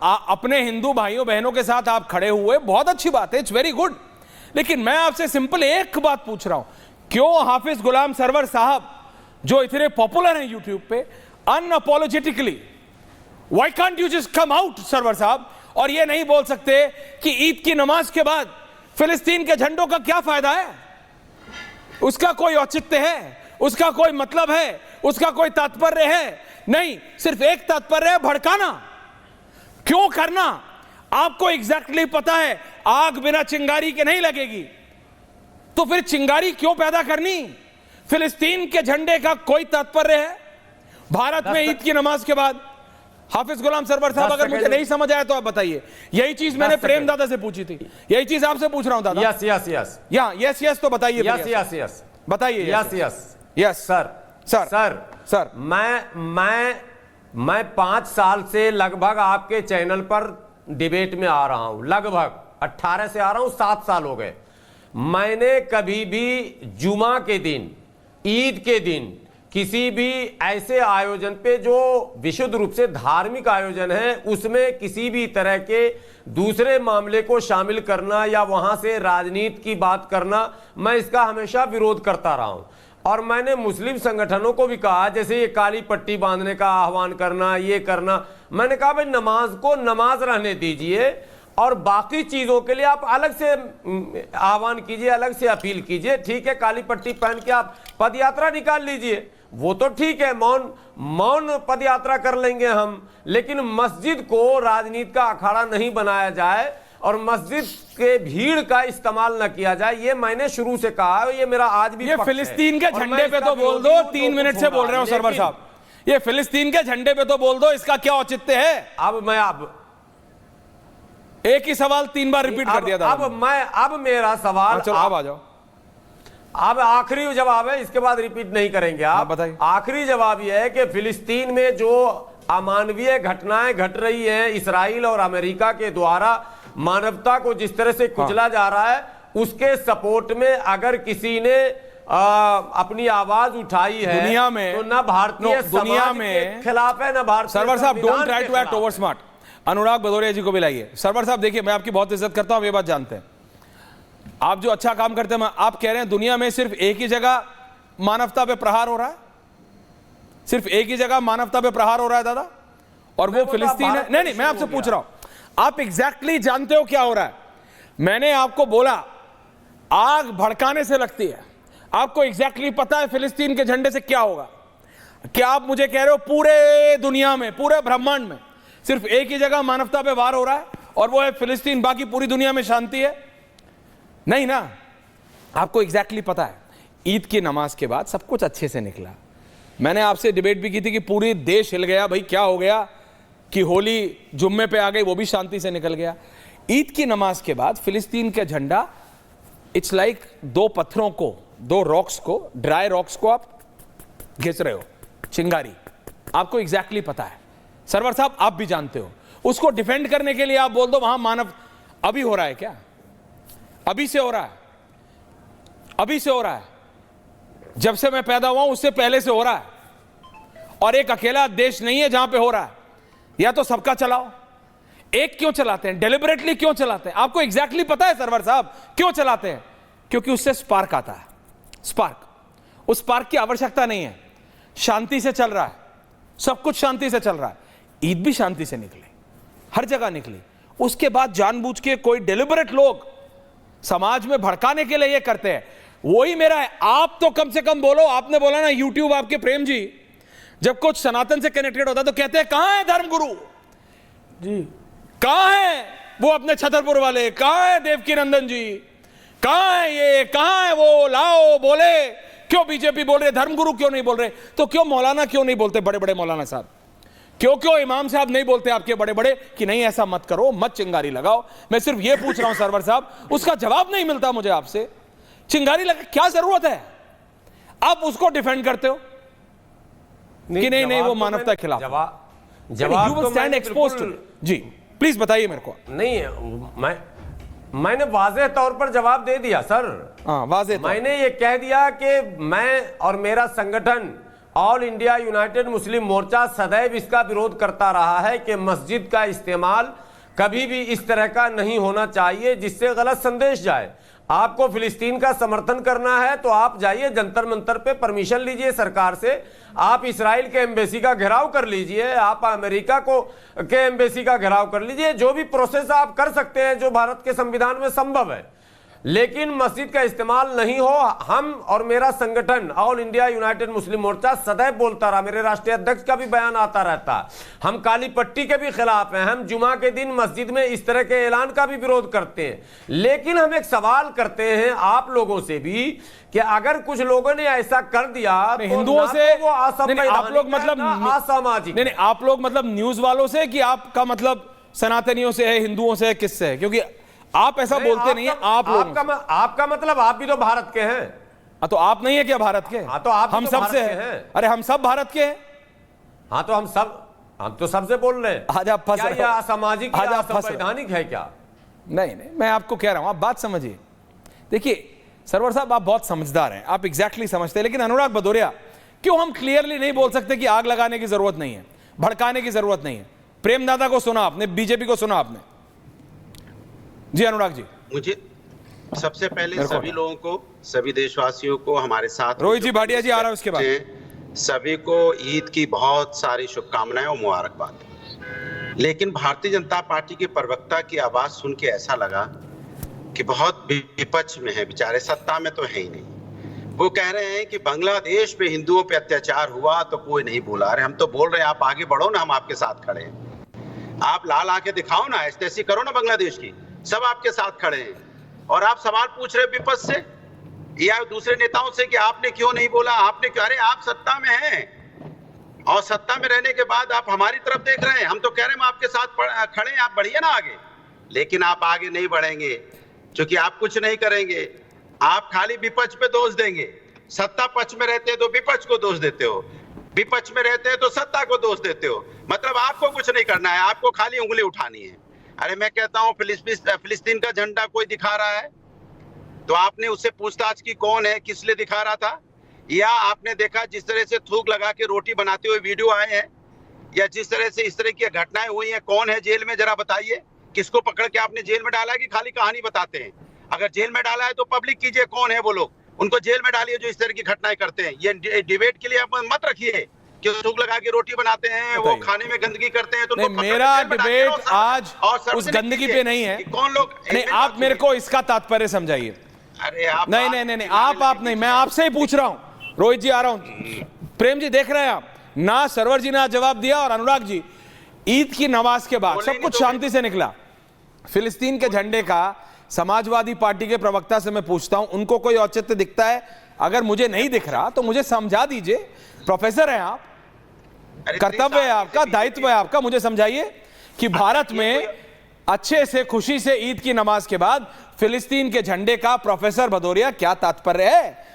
अपने हिंदू भाइयों बहनों के साथ आप खड़े हुए, बहुत अच्छी बात है, इट्स वेरी गुड। लेकिन मैं आपसे सिंपल एक बात पूछ रहा हूं, क्यों हाफिज गुलाम सरवर साहब जो इतने पॉपुलर हैं यूट्यूब पे, unapologetically, why can't you just come out Sarwar sahab, और ये नहीं बोल सकते कि ईद की नमाज के बाद फिलिस्तीन के झंडों का क्या फायदा है, उसका कोई औचित्य है, उसका कोई मतलब है, उसका कोई तात्पर्य है? नहीं, सिर्फ एक तात्पर्य है, भड़काना। क्यों करना? आपको एग्जैक्टली पता है आग बिना चिंगारी के नहीं लगेगी, तो फिर चिंगारी क्यों पैदा करनी? फिलिस्तीन के झंडे का कोई तात्पर्य है भारत में ईद की नमाज के बाद? हाफिज गुलाम सरवर साहब, अगर मुझे नहीं समझ आया तो आप बताइए। यही चीज मैंने प्रेम दादा से पूछी थी, यही चीज आपसे पूछ रहा हूं दादा। Yes yes yes, yes yes तो बताइए। यस यस यस बताइए। Yes yes yes sir sir sir sir मैं 5 साल से लगभग आपके चैनल पर डिबेट में आ रहा हूं, लगभग 18 से आ रहा हूं, 7 साल हो गए। मैंने कभी भी जुमा के दिन, ईद के दिन, किसी भी ऐसे आयोजन पे जो विशुद्ध रूप से धार्मिक आयोजन है, उसमें किसी भी तरह के दूसरे मामले को शामिल करना या वहां से राजनीति की बात करना, मैं इसका हमेशा विरोध करता रहा हूं। और मैंने मुस्लिम संगठनों को भी कहा, जैसे ये काली पट्टी बांधने का आह्वान करना, ये करना, मैंने कहा भाई नमाज को नमाज रहने दीजिए और बाकी चीजों के लिए आप अलग से आह्वान कीजिए, अलग से अपील कीजिए। ठीक है, काली पट्टी पहन के आप पद यात्रा निकाल लीजिए, वो तो ठीक है, मौन पद यात्रा कर लेंगे हम, लेकिन मस्जिद को राजनीति का अखाड़ा नहीं बनाया जाए और मस्जिद के भीड़ का इस्तेमाल न किया जाए, ये मैंने शुरू से कहा, ये मेरा आज भी ये फिलिस्तीन के झंडे पे तो बोल दो, 3 मिनट से बोल रहे हो सरवर साहब, ये फिलिस्तीन के झंडे पे तो बोल दो, इसका क्या औचित्य है? अब एक ही सवाल 3 बार रिपीट कर दिया था। अब मेरा सवाल, चलो आप आ जाओ। अब आखिरी जवाब है, इसके बाद रिपीट नहीं करेंगे आप। बताइए। आखिरी जवाब यह है कि फिलिस्तीन में जो अमानवीय घटनाएं घट रही हैं, इसराइल और अमेरिका के द्वारा मानवता को जिस तरह से कुचला जा रहा है, उसके सपोर्ट में अगर किसी ने अपनी आवाज उठाई है दुनिया में, तो न भारतीय दुनिया समाज के खिलाफ है, न भारतीय Sarwar sahab, don't try to act over है। स्मार्ट। अनुराग भदौरिया जी को भी लाइए। सरवर साहब देखिए, मैं आपकी बहुत इज्जत करता हूं, ये बात जानते हैं, आप जो अच्छा काम करते हैं। आप कह रहे हैं दुनिया में सिर्फ एक ही जगह मानवता पे प्रहार हो रहा है, सिर्फ एक ही जगह मानवता पे प्रहार हो रहा है दादा, और वो फिलिस्तीन है। नहीं, मैं आपसे पूछ रहा हूं, आप एग्जैक्टली जानते हो क्या हो रहा है? मैंने आपको बोला आग भड़काने से लगती है, आपको एग्जैक्टली पता है फिलिस्तीन के झंडे से क्या होगा? क्या आप मुझे कह रहे हो पूरे दुनिया में, पूरे ब्रह्मांड में सिर्फ एक ही जगह मानवता पे वार हो रहा है और वो है फिलिस्तीन, बाकी पूरी दुनिया में शांति है? नहीं ना, आपको एग्जैक्टली पता है। ईद की नमाज के बाद सब कुछ अच्छे से निकला। मैंने आपसे डिबेट भी की थी कि पूरी देश हिल गया, भाई क्या हो गया कि होली जुम्मे पे आ गई, वो भी शांति से निकल गया। ईद की नमाज के बाद फिलिस्तीन का झंडा, इट्स लाइक 2 पत्थरों को, 2 रॉक्स को, ड्राई रॉक्स को आप घिस रहे हो, चिंगारी। आपको एग्जैक्टली पता है सरवर साहब, आप भी जानते हो। उसको डिफेंड करने के लिए आप बोल दो वहां मानव, अभी हो रहा है क्या? अभी से हो रहा है, अभी से हो रहा है, जब से मैं पैदा हुआ हूं उससे पहले से हो रहा है। और एक अकेला देश नहीं है जहां पे हो रहा है, या तो सबका चलाओ। एक क्यों चलाते हैं? डेलिबरेटली क्यों चलाते हैं? आपको एग्जैक्टली पता है सरवर साहब क्यों चलाते हैं? क्योंकि उससे स्पार्क आता है, स्पार्क। उस स्पार्क की आवश्यकता नहीं है, शांति से चल रहा है, सब कुछ शांति से चल रहा है। ईद भी शांति से निकली, हर जगह निकली। उसके बाद जानबूझ के कोई डेलिबरेट लोग समाज में भड़काने के लिए ये करते हैं, वही मेरा है। आप तो कम से कम बोलो, आपने बोला ना यूट्यूब, आपके प्रेम जी जब कुछ सनातन से कनेक्टेड होता है तो कहते हैं कहां है धर्मगुरु जी, कहां है वो अपने छतरपुर वाले, कहां है देवकी नंदन जी, कहां है ये, कहां है वो, लाओ बोले। क्यों बीजेपी बोल रहे, धर्मगुरु क्यों नहीं बोल रहे? तो क्यों मौलाना क्यों नहीं बोलते, बड़े बड़े मौलाना साहब? क्यों इमाम साहब नहीं बोलते आपके बड़े बड़े कि नहीं ऐसा मत करो, मत चिंगारी लगाओ? मैं सिर्फ ये पूछ रहा हूं सरवर साहब, उसका जवाब नहीं मिलता मुझे आपसे। चिंगारी लगा क्या जरूरत है? आप उसको डिफेंड करते हो कि नहीं वो मानवता के खिलाफ। जवाब तो स्टैंड एक्सपोज्ड। जी प्लीज बताइए मेरे को। नहीं, मैंने वाज़ेह तौर पर जवाब दे दिया सर। वाज़ेह मैंने ये कह दिया कि मैं और मेरा संगठन ऑल इंडिया यूनाइटेड मुस्लिम मोर्चा सदैव इसका विरोध करता रहा है कि मस्जिद का इस्तेमाल कभी भी इस तरह का नहीं होना चाहिए जिससे गलत संदेश जाए। आपको फिलिस्तीन का समर्थन करना है तो आप जाइए जंतर मंतर पे परमिशन लीजिए सरकार से, आप इसराइल के एम्बेसी का घेराव कर लीजिए, आप अमेरिका के एम्बेसी का घेराव कर लीजिए, जो भी प्रोसेस आप कर सकते हैं जो भारत के संविधान में संभव है, लेकिन मस्जिद का इस्तेमाल नहीं हो। हम और मेरा संगठन ऑल इंडिया यूनाइटेड मुस्लिम मोर्चा सदैव बोलता रहा, मेरे राष्ट्रीय अध्यक्ष का भी बयान आता रहता, हम काली पट्टी के भी खिलाफ हैं, हम जुमा के दिन मस्जिद में इस तरह के ऐलान का भी विरोध करते हैं। लेकिन हम एक सवाल करते हैं आप लोगों से भी कि अगर कुछ लोगों ने ऐसा कर दिया तो हिंदुओं से वो आप लोग मतलब असामाजिक, नहीं, आप लोग मतलब न्यूज वालों से कि आपका मतलब सनातनियों से है, हिंदुओं से है, किससे है? क्योंकि आप ऐसा बोलते नहीं है। आप लोग आपका मतलब आप भी तो भारत के हैं। तो आप नहीं है क्या भारत के? तो आप हम तो सब भारत से के हैं। हैं। अरे हम सब भारत के हैं। हाँ तो हम तो सबसे बोल रहे हैं। आज आप फंस क्या रहे यह हो। असामाजिक आज या आप फंस रहे हो। असंवैधानिक है क्या? नहीं नहीं, मैं आपको कह रहा हूं, आप बात समझिए। देखिए सरवर साहब, आप बहुत समझदार हैं, आप एग्जैक्टली समझते हैं, लेकिन अनुराग भदौरिया, क्यों हम क्लियरली नहीं बोल सकते कि आग लगाने की जरूरत नहीं है, भड़काने की जरूरत नहीं है? प्रेमदादा को सुना आपने, बीजेपी को सुना आपने। जी अनुराग जी। मुझे सबसे पहले सभी लोगों को, सभी देशवासियों को, हमारे साथ रोहित जी भाटिया जी आ रहा है उसके बाद, सभी को ईद की बहुत सारी शुभकामनाएं और मुबारकबाद। लेकिन भारतीय जनता पार्टी के प्रवक्ता की आवाज सुन के ऐसा लगा कि बहुत विपक्ष में है, बेचारे सत्ता में तो है ही नहीं। वो कह रहे हैं कि बांग्लादेश में हिंदुओं पे अत्याचार हुआ तो कोई नहीं बोला। अरे हम तो बोल रहे हैं, आप आगे बढ़ो ना, हम आपके साथ खड़े हैं। आप लाल आंखें दिखाओ ना, ऐसी करो ना बांग्लादेश की, सब आपके साथ खड़े हैं। और आप सवाल पूछ रहे विपक्ष से या दूसरे नेताओं से कि आपने क्यों नहीं बोला, आपने क्यों? अरे आप सत्ता में हैं और सत्ता में रहने के बाद आप हमारी तरफ देख रहे हैं। हम तो कह रहे हैं हम आपके साथ खड़े हैं, आप बढ़िए ना आगे। लेकिन आप आगे नहीं बढ़ेंगे क्योंकि आप कुछ नहीं करेंगे, आप खाली विपक्ष पे दोष देंगे। सत्ता पक्ष में रहते हैं तो विपक्ष को दोष देते हो, विपक्ष में रहते हैं तो सत्ता को दोष देते हो। मतलब आपको कुछ नहीं करना है, आपको खाली उंगली उठानी है। अरे मैं कहता हूं फिलिस्तीन का झंडा कोई दिखा रहा है तो आपने उससे पूछताछ की, कौन है, किस लिए दिखा रहा था? या आपने देखा जिस तरह से थूक लगा के रोटी बनाते हुए वीडियो आए हैं, या जिस तरह से इस तरह की घटनाएं हुई हैं, कौन है जेल में? जरा बताइए, किसको पकड़ के आपने जेल में डाला है कि खाली कहानी बताते हैं? अगर जेल में डाला है तो पब्लिक कीजिए, कौन है वो लोग, उनको जेल में डालिए जो इस तरह की घटनाएं करते हैं। ये डिबेट के लिए आप मत रखिए कि थूक लगा के रोटी बनाते हैं, वो खाने में गंदगी करते हैं तो नहीं, मेरा डिबेट आज उस गंदगी पे नहीं है। कौन लोग नहीं, आप मेरे को इसका तात्पर्य समझाइए। अरे आप नहीं, आप नहीं, मैं आपसे ही पूछ रहा हूं। रोहित जी आ रहा हूं, प्रेम जी देख रहे हैं आप ना, सरवर जी ने जवाब दिया और अनुराग जी, ईद की नमाज के बाद सब कुछ शांति से निकला। फिलिस्तीन के झंडे का समाजवादी पार्टी के प्रवक्ता से मैं पूछता हूं, उनको कोई औचित्य दिखता है? अगर मुझे नहीं दिख रहा तो मुझे समझा दीजिए, प्रोफेसर हैं आप, कर्तव्य है आपका, दायित्व है आपका, मुझे समझाइए कि भारत में अच्छे से खुशी से ईद की नमाज के बाद फिलिस्तीन के झंडे का प्रोफेसर भदौरिया क्या तात्पर्य है?